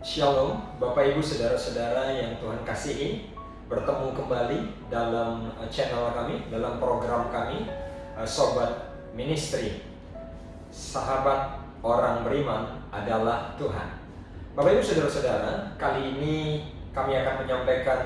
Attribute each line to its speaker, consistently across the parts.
Speaker 1: Shalom, Bapak Ibu Saudara-saudara yang Tuhan kasihi. Bertemu kembali dalam channel kami, dalam program kami, Sobat Ministry. Sahabat orang beriman adalah Tuhan. Bapak Ibu Saudara-saudara, kali ini kami akan menyampaikan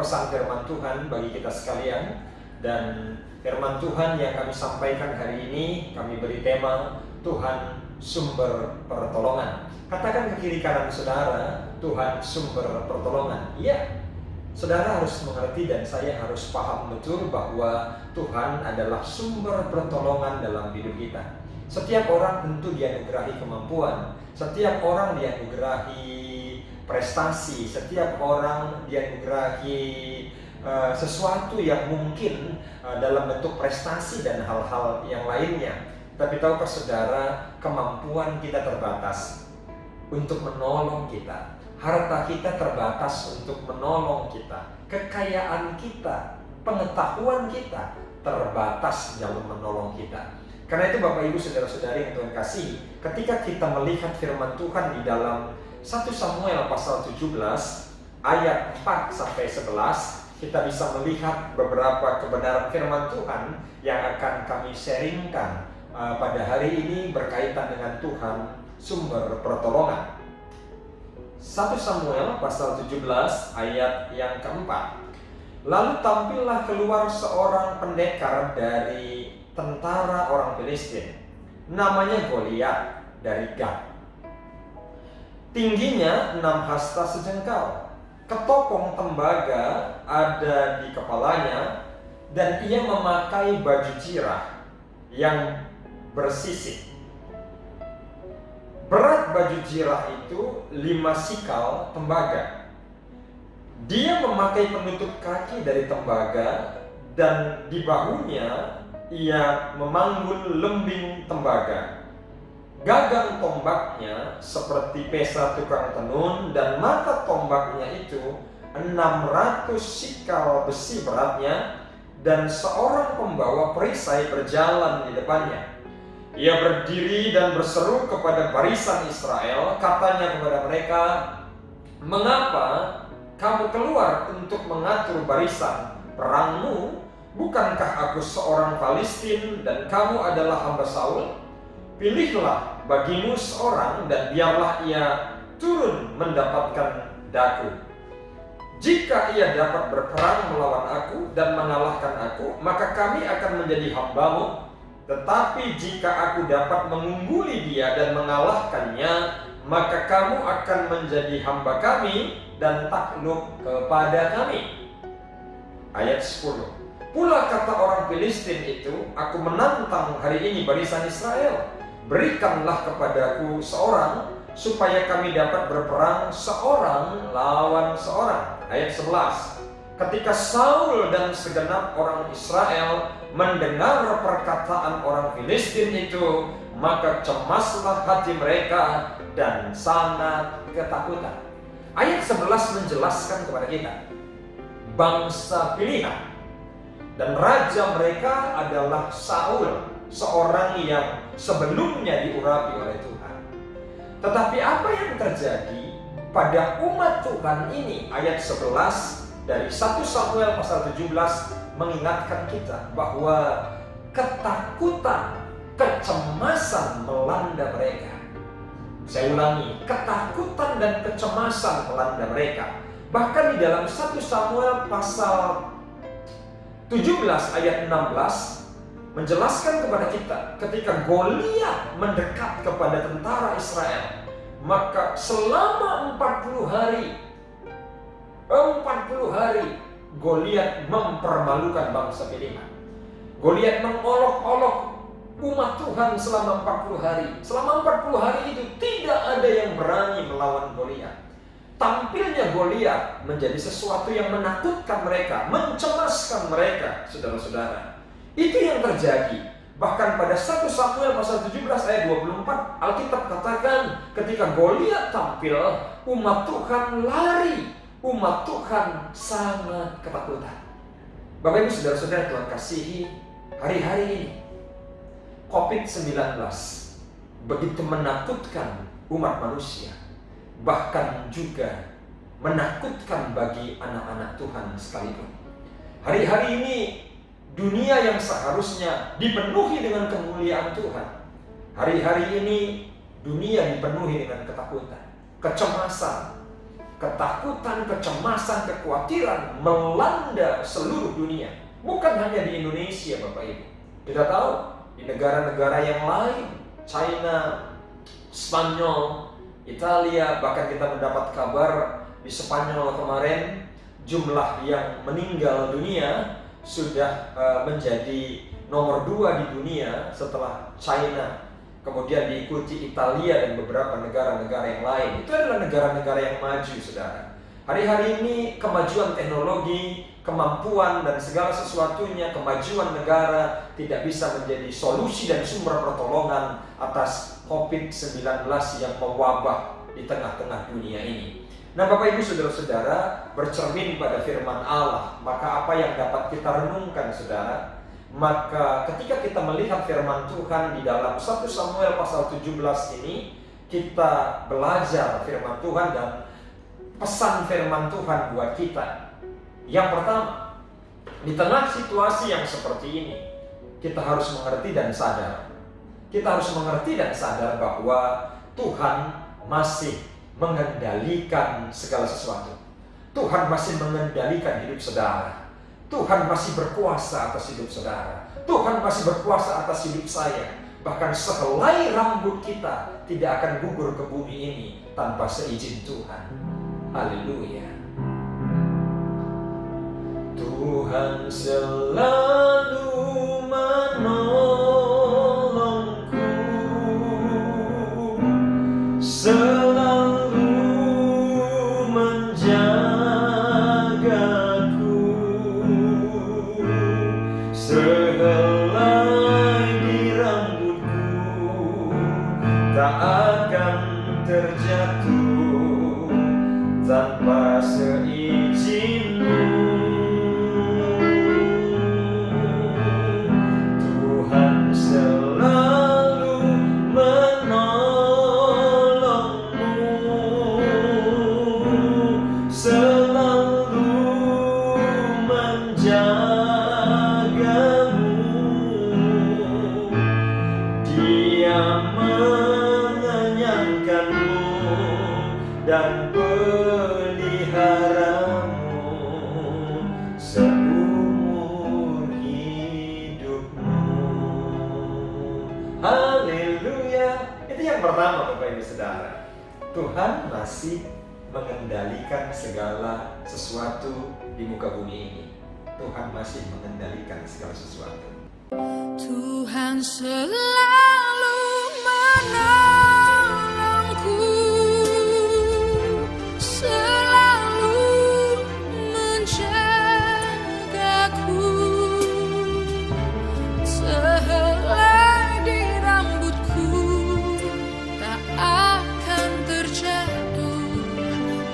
Speaker 1: pesan firman Tuhan bagi kita sekalian. Dan firman Tuhan yang kami sampaikan hari ini, kami beri tema Tuhan sumber pertolongan. Katakan ke kiri kanan saudara, Tuhan sumber pertolongan. Iya, saudara harus mengerti dan saya harus paham betul bahwa Tuhan adalah sumber pertolongan dalam hidup kita. Setiap orang tentu dianugerahi kemampuan, setiap orang dianugerahi prestasi, setiap orang dianugerahi sesuatu yang mungkin dalam bentuk prestasi dan hal-hal yang lainnya. Tapi tahukah saudara, kemampuan kita terbatas untuk menolong kita. Harta kita terbatas untuk menolong kita. Kekayaan kita, pengetahuan kita terbatas dalam menolong kita. Karena itu Bapak Ibu Saudara-saudari yang Tuhan kasih, ketika kita melihat firman Tuhan di dalam 1 Samuel pasal 17 ayat 4 sampai 11, kita bisa melihat beberapa kebenaran firman Tuhan yang akan kami sharingkan pada hari ini berkaitan dengan Tuhan sumber pertolongan. 1 Samuel pasal 17 ayat yang keempat. Lalu tampillah keluar seorang pendekar dari tentara orang Filistin, namanya Goliat dari Gat. Tingginya 6 hasta sejengkal, ketopong tembaga ada di kepalanya, dan ia memakai baju jirah yang bersisik. Berat baju jirah itu 5 sikal tembaga. Dia memakai penutup kaki dari tembaga, dan di bahunya ia memanggul lembing tembaga. Gagang tombaknya seperti pesa tukang tenun, dan mata tombaknya itu 600 sikal besi beratnya, dan seorang pembawa perisai berjalan di depannya. Ia berdiri dan berseru kepada barisan Israel, katanya kepada mereka, "Mengapa kamu keluar untuk mengatur barisan perangmu? Bukankah aku seorang Filistin dan kamu adalah hamba Saul? Pilihlah bagimu seorang dan biarlah ia turun mendapatkan daku. Jika ia dapat berperang melawan aku dan mengalahkan aku, maka kami akan menjadi hambamu. Tetapi jika aku dapat mengungguli dia dan mengalahkannya, maka kamu akan menjadi hamba kami dan takluk kepada kami." Ayat 10. Pula kata orang Filistin itu, "Aku menantang hari ini barisan Israel. Berikanlah kepadaku seorang, supaya kami dapat berperang seorang lawan seorang." Ayat 11. Ketika Saul dan segenap orang Israel mendengar perkataan orang Filistin itu, maka cemaslah hati mereka dan sangat ketakutan. Ayat 11 menjelaskan kepada kita, bangsa pilihan, dan raja mereka adalah Saul, seorang yang sebelumnya diurapi oleh Tuhan. Tetapi apa yang terjadi pada umat Tuhan ini? Ayat 11 dari 1 Samuel pasal 17 mengingatkan kita bahwa ketakutan, kecemasan melanda mereka. Saya ulangi, ketakutan dan kecemasan melanda mereka. Bahkan di dalam 1 Samuel pasal 17 ayat 16 menjelaskan kepada kita, ketika Goliat mendekat kepada tentara Israel, maka selama 40 hari Goliat mempermalukan bangsa pilihan. Goliat mengolok-olok umat Tuhan selama 40 hari. Selama 40 hari itu tidak ada yang berani melawan Goliat. Tampilnya Goliat menjadi sesuatu yang menakutkan mereka, mencemaskan mereka, saudara-saudara. Itu yang terjadi. Bahkan pada 1 Samuel pasal 17 ayat 24, Alkitab katakan ketika Goliat tampil, umat Tuhan lari. Umat Tuhan sangat ketakutan. Bapak Ibu Saudara-saudara Tuhan kasihi, hari-hari ini COVID-19 begitu menakutkan umat manusia. bahkan juga menakutkan bagi anak-anak Tuhan sekalipun. Hari-hari ini dunia yang seharusnya dipenuhi dengan kemuliaan Tuhan, hari-hari ini dunia dipenuhi dengan ketakutan, kecemasan, kecemasan, kekhawatiran melanda seluruh dunia. Bukan hanya di Indonesia, Bapak Ibu. Kita tahu di negara-negara yang lain, China, Spanyol, Italia, bahkan kita mendapat kabar di Spanyol kemarin jumlah yang meninggal dunia sudah menjadi nomor 2 di dunia setelah China. Kemudian diikuti Italia dan beberapa negara-negara yang lain. Itu adalah negara-negara yang maju, saudara. Hari-hari ini kemajuan teknologi, kemampuan dan segala sesuatunya, kemajuan negara tidak bisa menjadi solusi dan sumber pertolongan atas COVID-19 yang mewabah di tengah-tengah dunia ini. Nah, Bapak Ibu Saudara-saudara, bercermin pada firman Allah, maka apa yang dapat kita renungkan, saudara? Maka ketika kita melihat firman Tuhan di dalam 1 Samuel pasal 17 ini, kita belajar firman Tuhan dan pesan firman Tuhan buat kita. Yang pertama, di tengah situasi yang seperti ini, kita harus mengerti dan sadar. Kita harus mengerti dan sadar bahwa Tuhan masih mengendalikan segala sesuatu. Tuhan masih mengendalikan hidup saudara. Tuhan masih berkuasa atas hidup saudara. Tuhan masih berkuasa atas hidup saya. Bahkan sehelai rambut kita tidak akan gugur ke bumi ini tanpa seizin Tuhan. Haleluya. Tuhan selalu menolongku, selalu menjagaku, sehelai di rambutku tak akan terjatuh tanpa seizinmu. Tuhan selalu menolongmu, selalu menjagamu. Dia mengenyangkanmu dan peliharamu seumur hidupmu. Haleluya. Itu yang pertama, Bapak Ibu Saudara. Tuhan masih mengendalikan segala sesuatu di muka bumi ini. Tuhan masih mengendalikan segala sesuatu.
Speaker 2: Tuhan selalu menolongku, selalu menjagaku, sehelai di rambutku tak akan terjatuh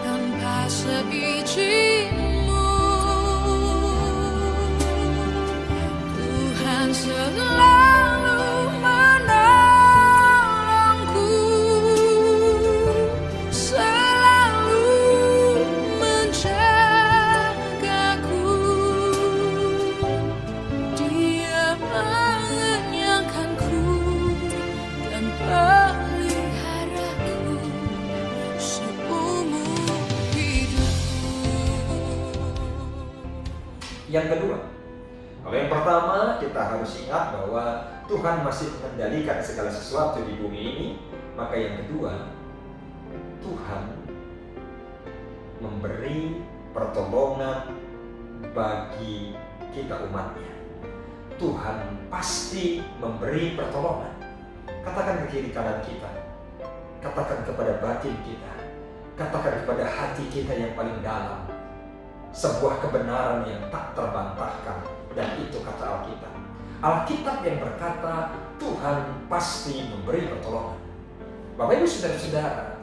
Speaker 2: tanpa seizinmu. Tuhan selalu menolongku, selalu menjagaku. Dia mengenyangkanku dan peliharaku seumur hidupku.
Speaker 1: Yang kedua, kalau yang pertama kita harus ingat bahwa Tuhan masih mengendalikan segala sesuatu di bumi ini. Maka yang kedua, Tuhan memberi pertolongan bagi kita umatnya. Tuhan pasti memberi pertolongan. Katakan ke kiri kanan kita, katakan kepada batin kita, katakan kepada hati kita yang paling dalam sebuah kebenaran yang tak terbantahkan. Dan itu kata Alkitab. Alkitab yang berkata Tuhan pasti memberi pertolongan. Bapak Ibu Saudara-saudara,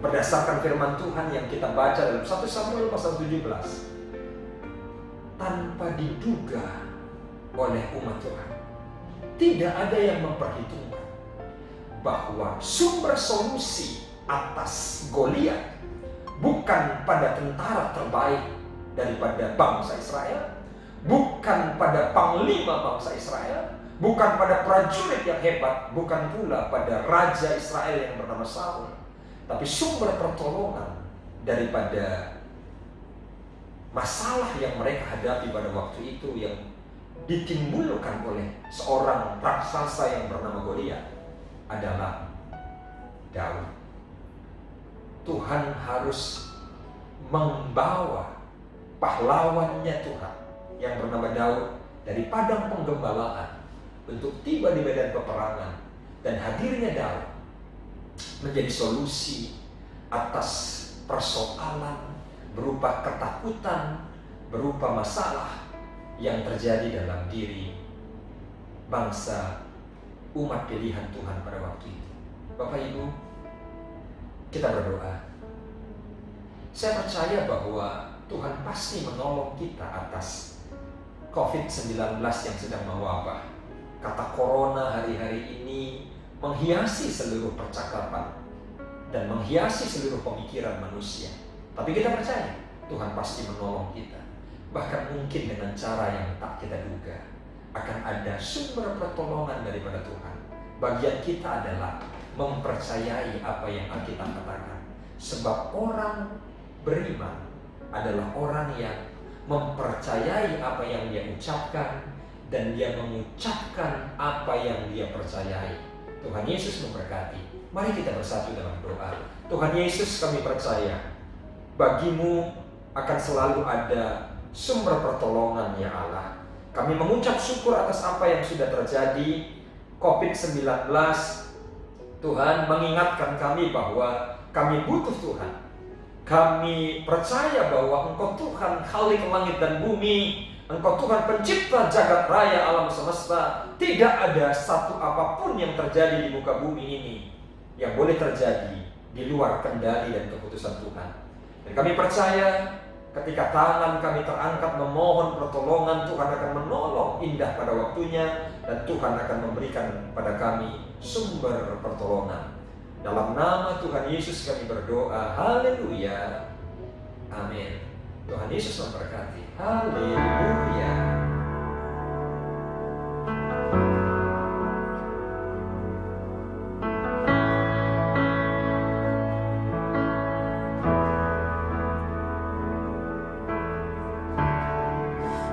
Speaker 1: berdasarkan firman Tuhan yang kita baca dalam 1 Samuel pasal 17, tanpa diduga oleh umat Tuhan, tidak ada yang memperhitungkan bahwa sumber solusi atas Goliat, bukan pada tentara terbaik daripada bangsa Israel, bukan pada panglima bangsa Israel, bukan pada prajurit yang hebat, bukan pula pada raja Israel yang bernama Saul, tapi sumber pertolongan daripada masalah yang mereka hadapi pada waktu itu yang ditimbulkan oleh seorang raksasa yang bernama Goliat adalah Daud. Tuhan harus membawa pahlawannya Tuhan yang bernama Daud dari padang penggembalaan untuk tiba di medan peperangan, dan hadirnya Daud menjadi solusi atas persoalan berupa ketakutan, berupa masalah yang terjadi dalam diri bangsa umat pilihan Tuhan pada waktu itu. Bapak Ibu, kita berdoa. Saya percaya bahwa Tuhan pasti menolong kita atas COVID-19 yang sedang mewabah. Kata corona hari-hari ini menghiasi seluruh percakapan dan menghiasi seluruh pemikiran manusia. Tapi kita percaya Tuhan pasti menolong kita. Bahkan mungkin dengan cara yang tak kita duga akan ada sumber pertolongan daripada Tuhan. Bagian kita adalah mempercayai apa yang Alkitab katakan. Sebab orang beriman adalah orang yang mempercayai apa yang dia ucapkan dan dia mengucapkan apa yang dia percayai. Tuhan Yesus memberkati. Mari kita bersatu dalam doa. Tuhan Yesus, kami percaya bagimu akan selalu ada sumber pertolongan, ya Allah. Kami mengucap syukur atas apa yang sudah terjadi. COVID-19 Tuhan mengingatkan kami bahwa kami butuh Tuhan. Kami percaya bahwa Engkau Tuhan Khalik langit dan bumi, Engkau Tuhan pencipta jagat raya alam semesta. Tidak ada satu apapun yang terjadi di muka bumi ini yang boleh terjadi di luar kendali dan keputusan Tuhan. Dan kami percaya ketika tangan kami terangkat memohon pertolongan, Tuhan akan menolong indah pada waktunya, dan Tuhan akan memberikan pada kami sumber pertolongan. Dalam nama Tuhan Yesus kami berdoa. Haleluya. Amin. Tuhan Yesus memberkati. Haleluya.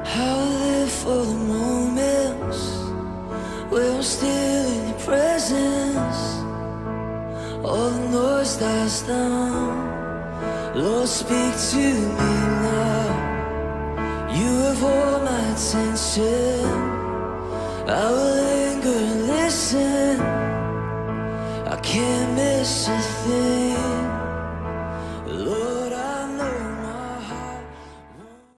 Speaker 2: I'll live for the moments where I'm still in your presence. All the noise dies down. Lord, speak to me now. You have all my attention. I will linger and listen. I can't miss a thing.